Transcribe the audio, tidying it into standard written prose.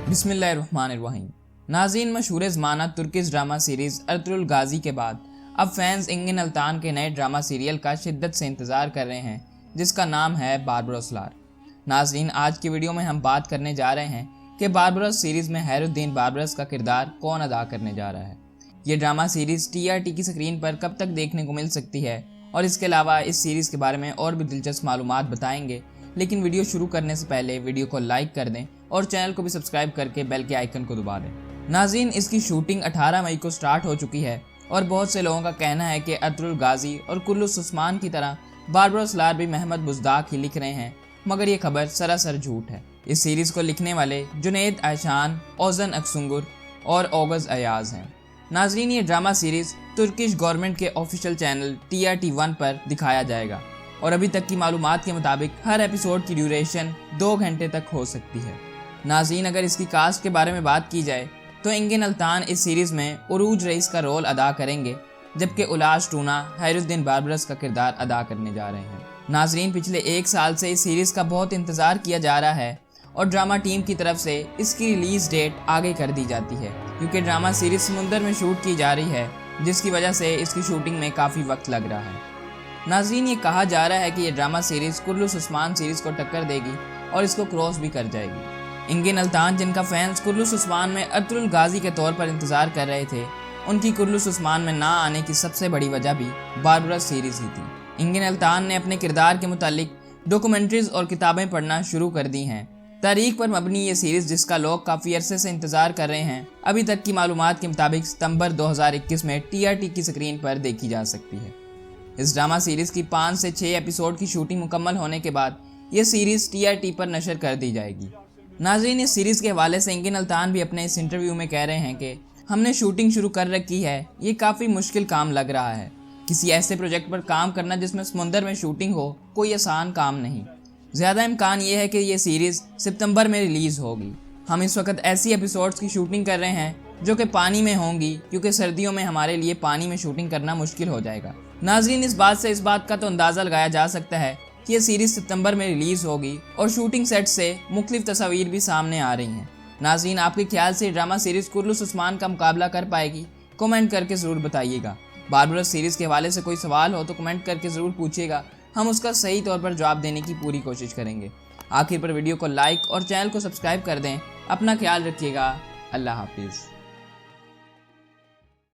बिस्मिल्लाहिर्रहमानिर्रहीम। नाज़रीन, मशहूर ज़माना Turkish drama series Ertugrul Ghazi के बाद अब फैंस इंगिन अल्तान के नए ड्रामा सीरियल का शिद्दत से इंतज़ार कर रहे हैं, जिसका नाम है बारबरोसलार। नाज़रीन, आज की वीडियो में हम बात करने जा रहे हैं कि बारबरोस सीरीज़ में हैरुद्दीन बारबरोस का किरदार कौन अदा करने जा रहा है। ये ड्रामा सीरीज़ TRT की स्क्रीन पर कब तक देखने को मिल सकती है, और इसके अलावा इस सीरीज़ के बारे में और भी दिलचस्प मालूमात बताएंगे। लेकिन वीडियो शुरू करने से पहले वीडियो को लाइक कर दें और चैनल को भी सब्सक्राइब करके बेल के आइकन को दबा दें। नाज़रीन, इसकी शूटिंग 18 मई को स्टार्ट हो चुकी है और बहुत से लोगों का कहना है कि अर्तुगरुल गाज़ी और कुर्रुस उस्मान की तरह बारबरोसलार भी महमद बुज़दाक ही लिख रहे हैं, मगर ये खबर सरासर झूठ है। इस सीरीज़ को लिखने वाले जुनैद आयशान, ओज़न अकसुंगुर और ओगज़ अयाज हैं। नाज़रीन, ये ड्रामा सीरीज़ तुर्किश गवर्नमेंट के ऑफिशियल चैनल TRT1 पर दिखाया जाएगा और अभी तक की मालूमात के मुताबिक हर एपिसोड की ड्यूरेशन 2 घंटे तक हो सकती है। नाज़रीन, अगर इसकी कास्ट के बारे में बात की जाए तो इंगिन अल्तान इस सीरीज़ में उरूज रईस का रोल अदा करेंगे, जबकि उलाश टूना हैरुद्दीन बारबरोस का किरदार अदा करने जा रहे हैं। नाज़रीन, पिछले 1 साल से इस सीरीज़ का बहुत इंतज़ार किया जा रहा है और ड्रामा टीम की तरफ से इसकी रिलीज़ डेट आगे कर दी जाती है, क्योंकि ड्रामा सीरीज़ समुंदर में शूट की जा रही है, जिसकी वजह से इसकी शूटिंग में काफ़ी वक्त लग रहा है। नाज़रीन, ये कहा जा रहा है कि ये ड्रामा सीरीज़ कुर्रुस उस्मान सीरीज़ को टक्कर देगी और इसको क्रॉस भी कर जाएगी। इंगिन अल्तान, जिनका फैंस कुर्रुस उस्मान में अर्तुगरुल गाज़ी के तौर पर इंतज़ार कर रहे थे, उनकी कुर्रुस उस्मान में ना आने की सबसे बड़ी वजह भी बारबरोस सीरीज़ ही थी। इंगिन अल्तान ने अपने किरदार के मुतालिक डॉक्यूमेंट्रीज और किताबें पढ़ना शुरू कर दी हैं। तारीख पर मबनी ये सीरीज़, जिसका लोग काफ़ी अरसे से इंतज़ार कर रहे हैं, अभी तक की मालूमात के मुताबिक सितंबर 2021 में TRT की स्क्रीन पर देखी जा सकती है। इस ड्रामा सीरीज़ की 5 से 6 एपिसोड की शूटिंग मुकम्मल होने के बाद ये सीरीज़ TRT पर नशर कर दी जाएगी। नाज़रीन, इस सीरीज़ के हवाले से इंगिन अल्तान भी अपने इस इंटरव्यू में कह रहे हैं कि हमने शूटिंग शुरू कर रखी है। ये काफ़ी मुश्किल काम लग रहा है। किसी ऐसे प्रोजेक्ट पर काम करना जिसमें समुंदर में शूटिंग हो कोई आसान काम नहीं। ज़्यादा इम्कान ये है कि ये सीरीज़ सितंबर में रिलीज़ होगी। हम इस वक्त ऐसी एपिसोड्स की शूटिंग कर रहे हैं जो कि पानी में होंगी, क्योंकि सर्दियों में हमारे लिए पानी में शूटिंग करना मुश्किल हो जाएगा। नाज़रीन, इस बात का तो अंदाज़ा लगाया जा सकता है कि यह सीरीज़ सितंबर में रिलीज़ होगी और शूटिंग सेट से मुख्तलिफ तस्वीर भी सामने आ रही हैं। नाज़रीन, आपके ख्याल से ड्रामा सीरीज़ कुर्रुस उस्मान का मुकाबला कर पाएगी? कमेंट करके ज़रूर बताइएगा। बारबरोस सीरीज़ के हवाले से कोई सवाल हो तो कमेंट करके ज़रूर पूछिएगा, हम उसका सही तौर पर जवाब देने की पूरी कोशिश करेंगे। आखिर पर वीडियो को लाइक और चैनल को सब्सक्राइब कर दें। अपना ख्याल रखिएगा। अल्लाह हाफिज़।